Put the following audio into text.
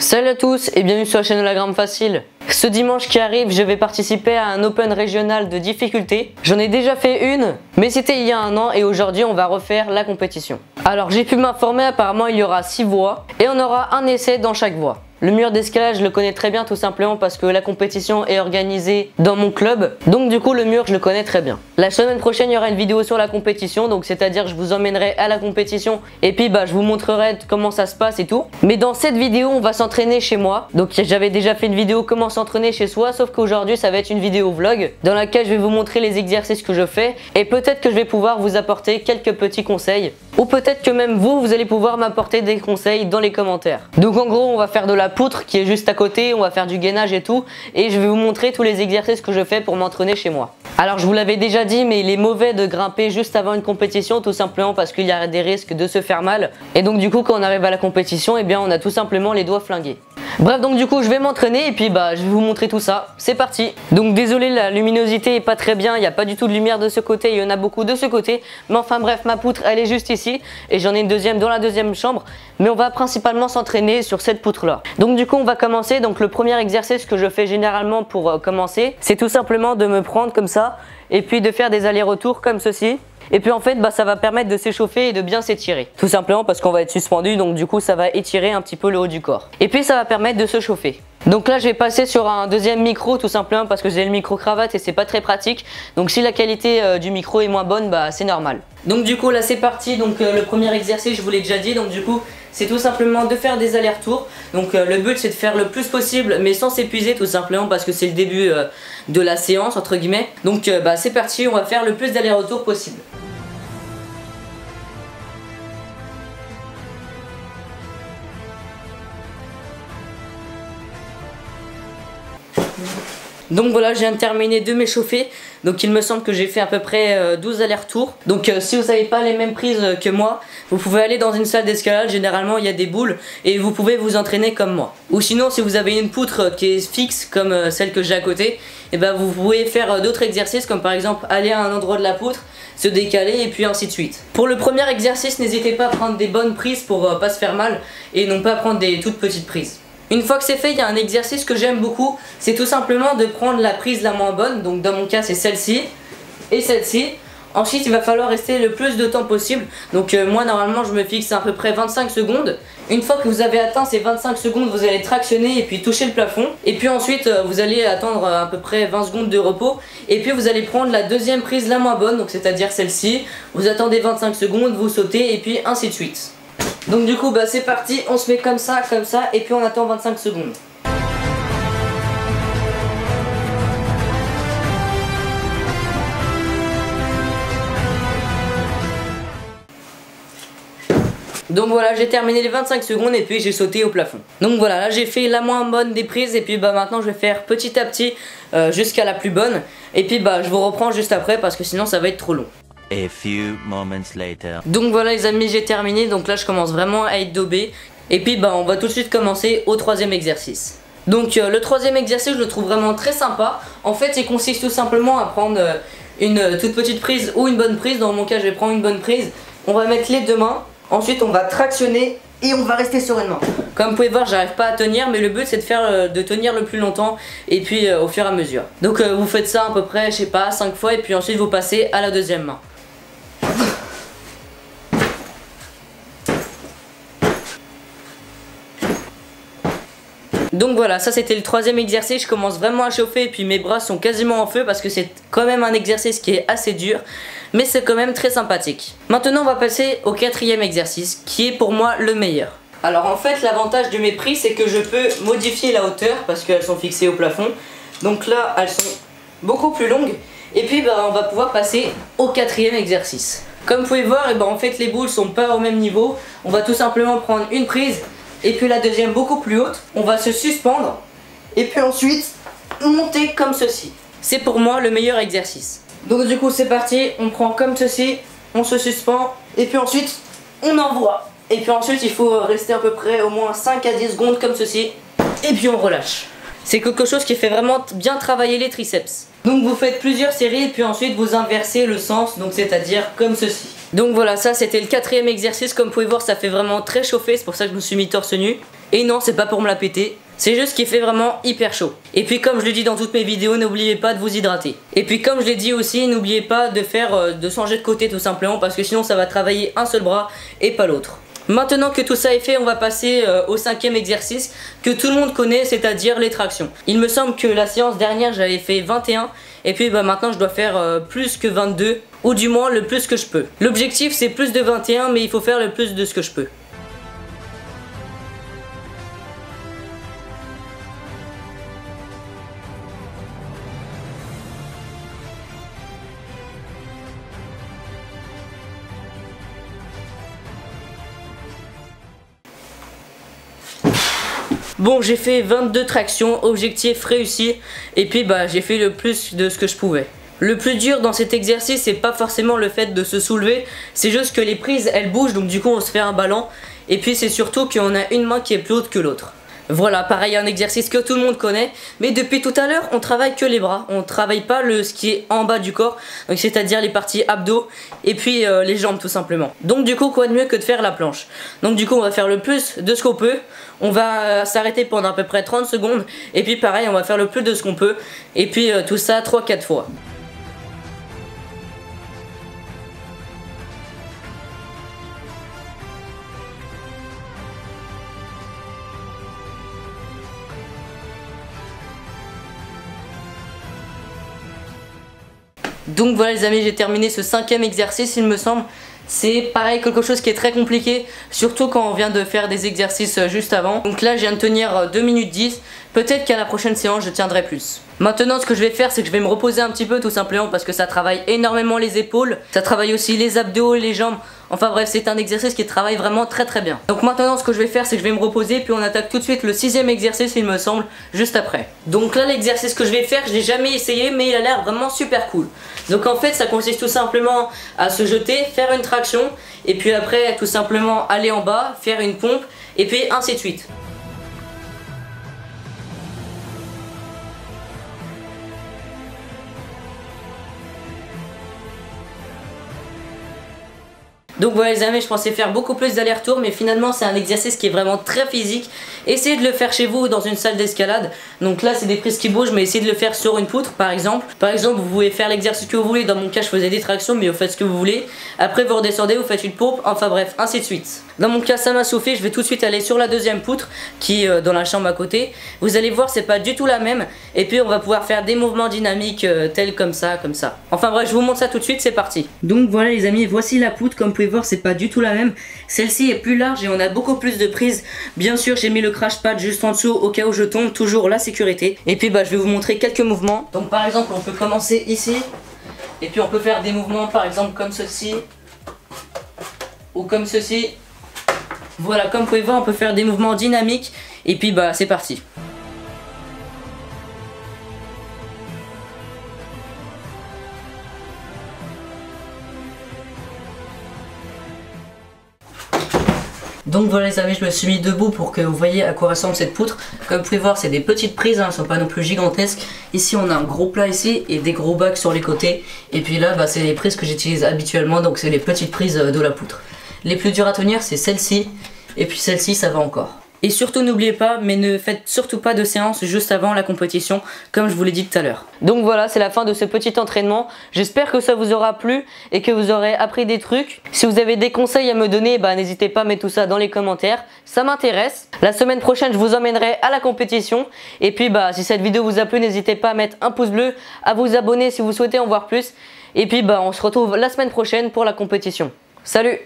Salut à tous et bienvenue sur la chaîne de la Grampe Facile. Ce dimanche qui arrive, je vais participer à un Open régional de difficulté. J'en ai déjà fait une, mais c'était il y a un an et aujourd'hui on va refaire la compétition. Alors j'ai pu m'informer, apparemment il y aura 6 voies et on aura un essai dans chaque voie. Le mur d'escalade, je le connais très bien tout simplement parce que la compétition est organisée dans mon club. Donc du coup le mur, je le connais très bien. La semaine prochaine, il y aura une vidéo sur la compétition. Donc c'est-à-dire je vous emmènerai à la compétition et puis je vous montrerai comment ça se passe et tout. Mais dans cette vidéo, on va s'entraîner chez moi. Donc j'avais déjà fait une vidéo comment s'entraîner chez soi. Sauf qu'aujourd'hui, ça va être une vidéo vlog dans laquelle je vais vous montrer les exercices que je fais. Et peut-être que je vais pouvoir vous apporter quelques petits conseils. Ou peut-être que même vous allez pouvoir m'apporter des conseils dans les commentaires. Donc en gros, on va faire de la poutre qui est juste à côté, on va faire du gainage et tout, et je vais vous montrer tous les exercices que je fais pour m'entraîner chez moi. Alors je vous l'avais déjà dit, mais il est mauvais de grimper juste avant une compétition, tout simplement parce qu'il y a des risques de se faire mal, et donc du coup quand on arrive à la compétition, eh bien on a tout simplement les doigts flingués. Bref, donc du coup je vais m'entraîner et puis je vais vous montrer tout ça. C'est parti. Donc désolé, la luminosité est pas très bien, il n'y a pas du tout de lumière de ce côté, il y en a beaucoup de ce côté, mais enfin bref, ma poutre elle est juste ici et j'en ai une deuxième dans la deuxième chambre, mais on va principalement s'entraîner sur cette poutre là. Donc du coup on va commencer. Donc le premier exercice que je fais généralement pour commencer, c'est tout simplement de me prendre comme ça et puis de faire des allers-retours comme ceci. Et puis en fait ça va permettre de s'échauffer et de bien s'étirer. Tout simplement parce qu'on va être suspendu, donc du coup ça va étirer un petit peu le haut du corps. Et puis ça va permettre de se chauffer. Donc là je vais passer sur un deuxième micro tout simplement parce que j'ai le micro cravate et c'est pas très pratique. Donc si la qualité du micro est moins bonne, c'est normal. Donc du coup là c'est parti. Donc le premier exercice je vous l'ai déjà dit, donc du coup c'est tout simplement de faire des allers-retours. Donc le but c'est de faire le plus possible mais sans s'épuiser, tout simplement parce que c'est le début de la séance entre guillemets. Donc c'est parti, on va faire le plus d'allers-retours possible. Donc voilà, je viens de terminer de m'échauffer. Donc il me semble que j'ai fait à peu près 12 allers-retours. Donc si vous n'avez pas les mêmes prises que moi, vous pouvez aller dans une salle d'escalade. Généralement il y a des boules et vous pouvez vous entraîner comme moi. Ou sinon si vous avez une poutre qui est fixe comme celle que j'ai à côté, et vous pouvez faire d'autres exercices comme par exemple aller à un endroit de la poutre, se décaler et puis ainsi de suite. Pour le premier exercice, n'hésitez pas à prendre des bonnes prises pour pas se faire mal et non pas prendre des toutes petites prises. Une fois que c'est fait, il y a un exercice que j'aime beaucoup, c'est tout simplement de prendre la prise la moins bonne, donc dans mon cas c'est celle-ci et celle-ci. Ensuite il va falloir rester le plus de temps possible, donc moi normalement je me fixe à peu près 25 secondes. Une fois que vous avez atteint ces 25 secondes, vous allez tractionner et puis toucher le plafond. Et puis ensuite vous allez attendre à peu près 20 secondes de repos. Et puis vous allez prendre la deuxième prise la moins bonne, donc c'est-à-dire celle-ci. Vous attendez 25 secondes, vous sautez et puis ainsi de suite. Donc du coup c'est parti, on se met comme ça et puis on attend 25 secondes. Donc voilà, j'ai terminé les 25 secondes et puis j'ai sauté au plafond. Donc voilà, là j'ai fait la moins bonne des prises et puis maintenant je vais faire petit à petit jusqu'à la plus bonne. Et puis je vous reprends juste après parce que sinon ça va être trop long. A few moments later. Donc voilà les amis, j'ai terminé, donc là je commence vraiment à être daubé. Et puis on va tout de suite commencer au troisième exercice. Donc le troisième exercice je le trouve vraiment très sympa. En fait il consiste tout simplement à prendre une toute petite prise ou une bonne prise. Dans mon cas je vais prendre une bonne prise. On va mettre les deux mains, ensuite on va tractionner et on va rester sur une main. Comme vous pouvez voir, j'arrive pas à tenir, mais le but c'est de tenir le plus longtemps et puis au fur et à mesure. Donc vous faites ça à peu près, je sais pas, 5 fois et puis ensuite vous passez à la deuxième main. Donc voilà, ça c'était le troisième exercice. Je commence vraiment à chauffer et puis mes bras sont quasiment en feu parce que c'est quand même un exercice qui est assez dur, mais c'est quand même très sympathique. Maintenant on va passer au quatrième exercice qui est pour moi le meilleur. Alors en fait l'avantage de mes prises c'est que je peux modifier la hauteur parce qu'elles sont fixées au plafond. Donc là elles sont beaucoup plus longues et puis on va pouvoir passer au quatrième exercice. Comme vous pouvez voir, en fait les boules sont pas au même niveau. On va tout simplement prendre une prise et puis la deuxième beaucoup plus haute. On va se suspendre et puis ensuite monter comme ceci. C'est pour moi le meilleur exercice. Donc du coup c'est parti, on prend comme ceci, on se suspend et puis ensuite on envoie. Et puis ensuite il faut rester à peu près au moins 5 à 10 secondes comme ceci et puis on relâche. C'est quelque chose qui fait vraiment bien travailler les triceps. Donc vous faites plusieurs séries et puis ensuite vous inversez le sens, donc c'est-à-dire comme ceci. Donc voilà, ça c'était le quatrième exercice. Comme vous pouvez voir, ça fait vraiment très chauffer, c'est pour ça que je me suis mis torse nu. Et non, c'est pas pour me la péter, c'est juste qu'il fait vraiment hyper chaud. Et puis comme je le dis dans toutes mes vidéos, n'oubliez pas de vous hydrater. Et puis comme je l'ai dit aussi, n'oubliez pas de changer de côté tout simplement, parce que sinon ça va travailler un seul bras et pas l'autre. Maintenant que tout ça est fait, on va passer au 5e exercice que tout le monde connaît, c'est-à-dire les tractions. Il me semble que la séance dernière j'avais fait 21 et puis maintenant je dois faire plus que 22, ou du moins le plus que je peux. L'objectif c'est plus de 21, mais il faut faire le plus de ce que je peux. Bon, j'ai fait 22 tractions, objectif réussi, et puis j'ai fait le plus de ce que je pouvais. Le plus dur dans cet exercice, c'est pas forcément le fait de se soulever, c'est juste que les prises elles bougent, donc du coup on se fait un ballon, et puis c'est surtout qu'on a une main qui est plus haute que l'autre. Voilà, pareil, un exercice que tout le monde connaît, mais depuis tout à l'heure on travaille que les bras, on travaille pas ce qui est en bas du corps, donc c'est-à-dire les parties abdos et puis les jambes tout simplement. Donc du coup quoi de mieux que de faire la planche. Donc du coup on va faire le plus de ce qu'on peut, on va s'arrêter pendant à peu près 30 secondes et puis pareil on va faire le plus de ce qu'on peut et puis tout ça 3-4 fois. Donc voilà les amis, j'ai terminé ce 5e exercice il me semble. C'est pareil quelque chose qui est très compliqué, surtout quand on vient de faire des exercices juste avant. Donc là je viens de tenir 2 minutes 10, peut-être qu'à la prochaine séance je tiendrai plus. Maintenant ce que je vais faire c'est que je vais me reposer un petit peu tout simplement parce que ça travaille énormément les épaules, ça travaille aussi les abdos et les jambes. Enfin bref, c'est un exercice qui travaille vraiment très bien. Donc maintenant ce que je vais faire c'est que je vais me reposer puis on attaque tout de suite le 6e exercice il me semble, juste après. Donc là l'exercice que je vais faire je l'ai jamais essayé mais il a l'air vraiment super cool. Donc en fait ça consiste tout simplement à se jeter, faire une traction et puis après tout simplement aller en bas, faire une pompe et puis ainsi de suite. Donc voilà les amis, je pensais faire beaucoup plus d'allers-retours mais finalement c'est un exercice qui est vraiment très physique. Essayez de le faire chez vous dans une salle d'escalade. Donc là c'est des prises qui bougent mais essayez de le faire sur une poutre par exemple. Par exemple vous pouvez faire l'exercice que vous voulez, dans mon cas je faisais des tractions mais vous faites ce que vous voulez. Après vous redescendez, vous faites une pompe, enfin bref ainsi de suite. Dans mon cas ça m'a suffi, je vais tout de suite aller sur la 2e poutre qui est dans la chambre à côté. Vous allez voir c'est pas du tout la même et puis on va pouvoir faire des mouvements dynamiques tels comme ça. Enfin bref je vous montre ça tout de suite, c'est parti. Donc voilà les amis, voici la poutre, comme vous pouvez voir c'est pas du tout la même. Celle-ci est plus large et on a beaucoup plus de prises. Bien sûr j'ai mis le crash pad juste en dessous au cas où je tombe, toujours la sécurité. Et puis je vais vous montrer quelques mouvements. Donc par exemple on peut commencer ici et puis on peut faire des mouvements par exemple comme ceci ou comme ceci. Voilà, comme vous pouvez voir on peut faire des mouvements dynamiques et puis c'est parti. Donc voilà les amis, je me suis mis debout pour que vous voyez à quoi ressemble cette poutre. Comme vous pouvez voir c'est des petites prises, elles ne sont pas non plus gigantesques. Ici on a un gros plat ici et des gros bacs sur les côtés. Et puis là c'est les prises que j'utilise habituellement, donc c'est les petites prises de la poutre. Les plus dures à tenir c'est celle-ci et puis celle-ci ça va encore. Et surtout n'oubliez pas, mais ne faites surtout pas de séance juste avant la compétition, comme je vous l'ai dit tout à l'heure. Donc voilà, c'est la fin de ce petit entraînement. J'espère que ça vous aura plu et que vous aurez appris des trucs. Si vous avez des conseils à me donner, n'hésitez pas à mettre tout ça dans les commentaires. Ça m'intéresse. La semaine prochaine, je vous emmènerai à la compétition. Et puis si cette vidéo vous a plu, n'hésitez pas à mettre un pouce bleu, à vous abonner si vous souhaitez en voir plus. Et puis on se retrouve la semaine prochaine pour la compétition. Salut!